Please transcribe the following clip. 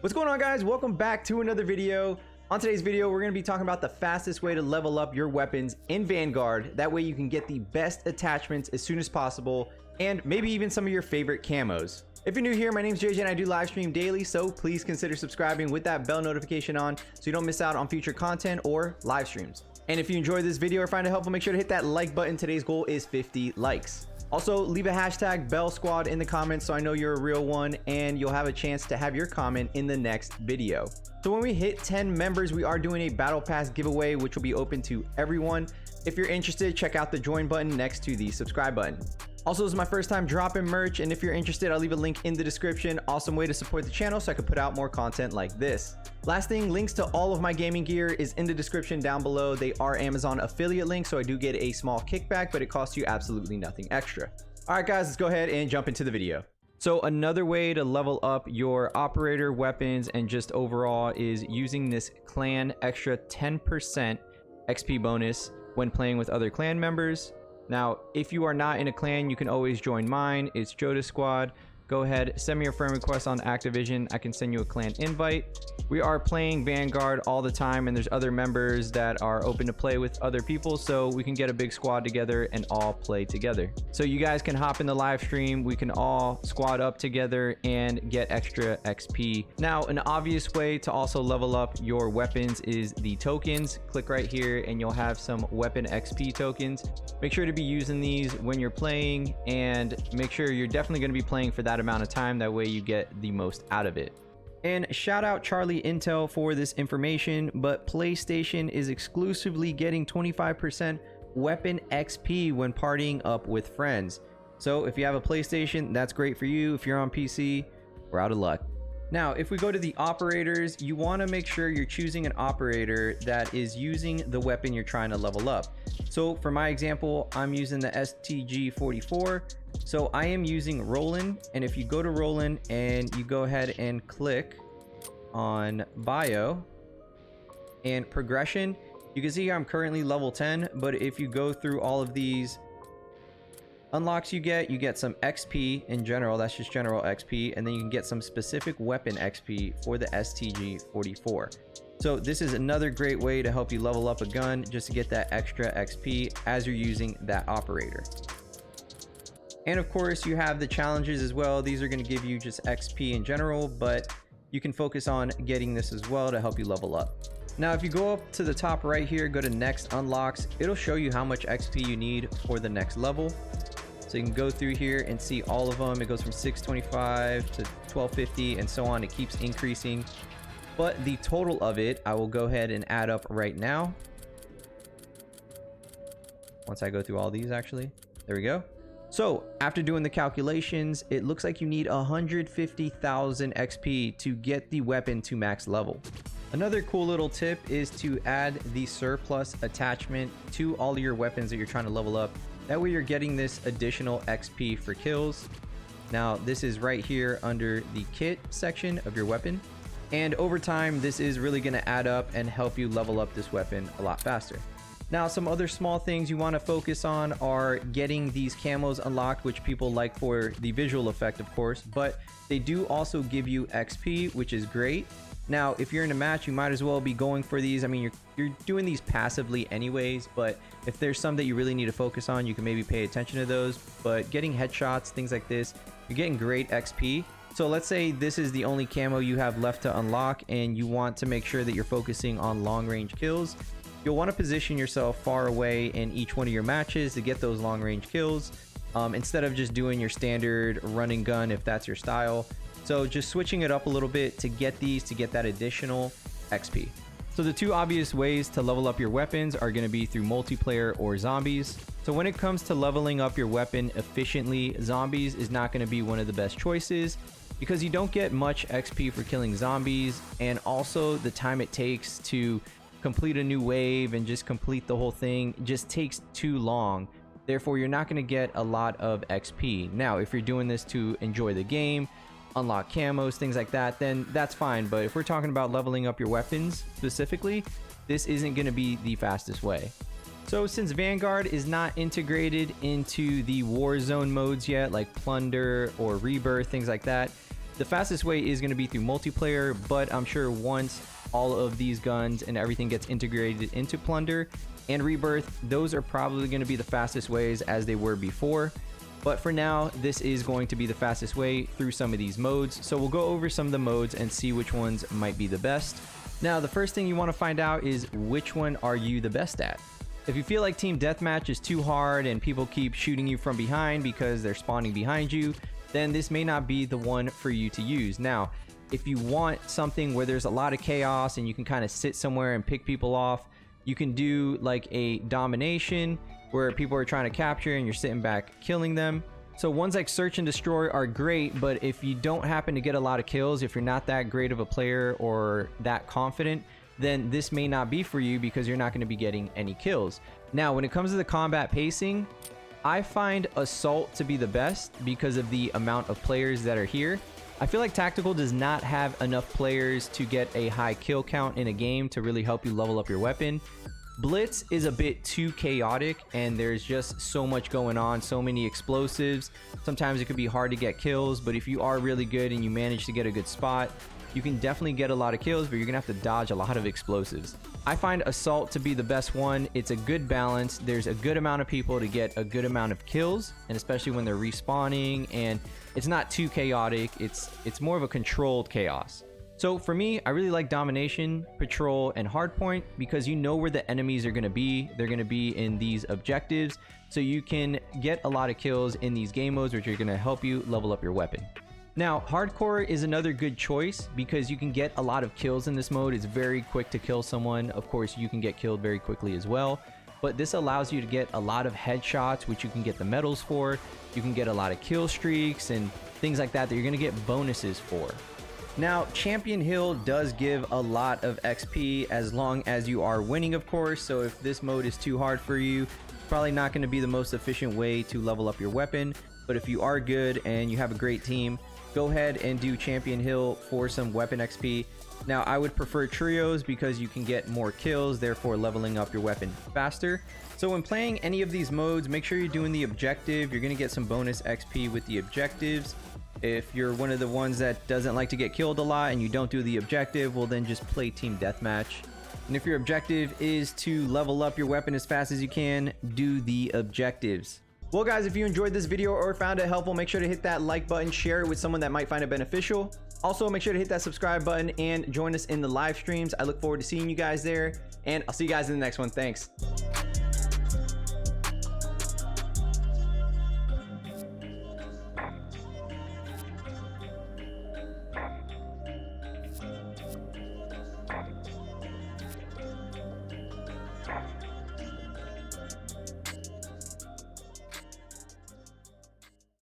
What's going on, guys? Welcome back to another video. On today's video, we're going to be talking about the fastest way to level up your weapons in Vanguard. That way you can get the best attachments as soon as possible and maybe even some of your favorite camos. If you're new here, my name's JJ and I do live stream daily, so please consider subscribing with that bell notification on so you don't miss out on future content or live streams. And if you enjoyed this video or find it helpful, make sure to hit that like button. Today's goal is 50 likes. Also, leave a hashtag Bell Squad in the comments so I know you're a real one, and you'll have a chance to have your comment in the next video. So when we hit 10 members, we are doing a Battle Pass giveaway, which will be open to everyone. If you're interested, check out the join button next to the subscribe button. Also, this is my first time dropping merch, and if you're interested, I'll leave a link in the description. Awesome way to support the channel so I can put out more content like this. Last thing, links to all of my gaming gear is in the description down below. They are Amazon affiliate links, so I do get a small kickback, but it costs you absolutely nothing extra. All right, guys, let's go ahead and jump into the video. So another way to level up your operator weapons and just overall is using this clan extra 10% XP bonus when playing with other clan members. Now, if you are not in a clan, you can always join mine. It's Jota Squad. Go ahead, send me a friend request on Activision. I can send you a clan invite. We are playing Vanguard all the time, and there's other members that are open to play with other people, so we can get a big squad together and all play together. So you guys can hop in the live stream. We can all squad up together and get extra XP. Now, an obvious way to also level up your weapons is the tokens. Click right here and you'll have some weapon XP tokens. Make sure to be using these when you're playing, and make sure you're definitely going to be playing for that amount of time. That way you get the most out of it. And shout out Charlie Intel for this information, but PlayStation is exclusively getting 25% weapon XP when partying up with friends. So if you have a PlayStation, that's great for you. If you're on PC, we're out of luck. Now, if we go to the operators, you want to make sure you're choosing an operator that is using the weapon you're trying to level up. So for my example, I'm using the STG-44. So I am using Roland, and if you go to Roland and you go ahead and click on bio and progression, you can see here I'm currently level 10, but if you go through all of these unlocks you get some XP in general. That's just general XP, and then you can get some specific weapon XP for the STG-44. So this is another great way to help you level up a gun, just to get that extra XP as you're using that operator. And of course, you have the challenges as well. These are going to give you just XP in general, but you can focus on getting this as well to help you level up. Now, if you go up to the top right here, go to next unlocks, it'll show you how much XP you need for the next level. So you can go through here and see all of them. It goes from 625 to 1250 and so on. It keeps increasing, but the total of it, I will go ahead and add up right now. Once I go through all these, actually, there we go. So after doing the calculations, it looks like you need 150,000 XP to get the weapon to max level. Another cool little tip is to add the surplus attachment to all of your weapons that you're trying to level up. That way you're getting this additional XP for kills. Now, this is right here under the kit section of your weapon. And over time, this is really going to add up and help you level up this weapon a lot faster. Now, some other small things you want to focus on are getting these camos unlocked, which people like for the visual effect, of course, but they do also give you XP, which is great. Now, if you're in a match, you might as well be going for these. I mean, you're doing these passively anyways, but if there's some that you really need to focus on, you can maybe pay attention to those. But getting headshots, things like this, you're getting great XP. So let's say this is the only camo you have left to unlock, and you want to make sure that you're focusing on long-range kills. You'll want to position yourself far away in each one of your matches to get those long-range kills, instead of just doing your standard running gun if that's your style. So just switching it up a little bit to get these, to get that additional XP. So the two obvious ways to level up your weapons are going to be through multiplayer or zombies. So when it comes to leveling up your weapon efficiently, zombies is not going to be one of the best choices, because you don't get much XP for killing zombies, and also the time it takes to complete a new wave and just complete the whole thing just takes too long. Therefore, you're not going to get a lot of XP. Now, if you're doing this to enjoy the game, unlock camos, things like that, then that's fine. But if we're talking about leveling up your weapons specifically, this isn't going to be the fastest way. So since Vanguard is not integrated into the warzone modes yet, like plunder or rebirth, things like that, The fastest way is going to be through multiplayer, but I'm sure once all of these guns and everything gets integrated into Plunder and Rebirth, those are probably going to be the fastest ways as they were before. But for now, this is going to be the fastest way through some of these modes. So we'll go over some of the modes and see which ones might be the best. Now, the first thing you want to find out is which one are you the best at? If you feel like Team Deathmatch is too hard and people keep shooting you from behind because they're spawning behind you, then this may not be the one for you to use. Now, if you want something where there's a lot of chaos and you can kind of sit somewhere and pick people off, you can do like a domination where people are trying to capture and you're sitting back killing them. So ones like Search and Destroy are great, but if you don't happen to get a lot of kills, if you're not that great of a player or that confident, then this may not be for you because you're not going to be getting any kills. Now, when it comes to the combat pacing, I find Assault to be the best because of the amount of players that are here. I feel like Tactical does not have enough players to get a high kill count in a game to really help you level up your weapon. Blitz is a bit too chaotic and there's just so much going on, so many explosives. Sometimes it could be hard to get kills, but if you are really good and you manage to get a good spot, you can definitely get a lot of kills, but you're gonna have to dodge a lot of explosives. I find Assault to be the best one. It's a good balance. There's a good amount of people to get a good amount of kills, and especially when they're respawning, and it's not too chaotic. It's more of a controlled chaos. So for me, I really like Domination, Patrol, and Hardpoint because you know where the enemies are going to be. They're going to be in these objectives, so you can get a lot of kills in these game modes, which are going to help you level up your weapon. Now, Hardcore is another good choice because you can get a lot of kills in this mode. It's very quick to kill someone. Of course, you can get killed very quickly as well, but this allows you to get a lot of headshots, which you can get the medals for. You can get a lot of kill streaks and things like that you're going to get bonuses for. Now, Champion Hill does give a lot of XP as long as you are winning, of course. So if this mode is too hard for you, it's probably not going to be the most efficient way to level up your weapon. But if you are good and you have a great team, go ahead and do Champion Hill for some weapon XP. Now, I would prefer trios because you can get more kills, therefore leveling up your weapon faster. So when playing any of these modes, make sure you're doing the objective. You're going to get some bonus XP with the objectives. If you're one of the ones that doesn't like to get killed a lot and you don't do the objective, well then just play Team Deathmatch. And if your objective is to level up your weapon as fast as you can, do the objectives. Well guys, if you enjoyed this video or found it helpful, make sure to hit that like button, share it with someone that might find it beneficial. Also, make sure to hit that subscribe button and join us in the live streams. I look forward to seeing you guys there, and I'll see you guys in the next one. Thanks.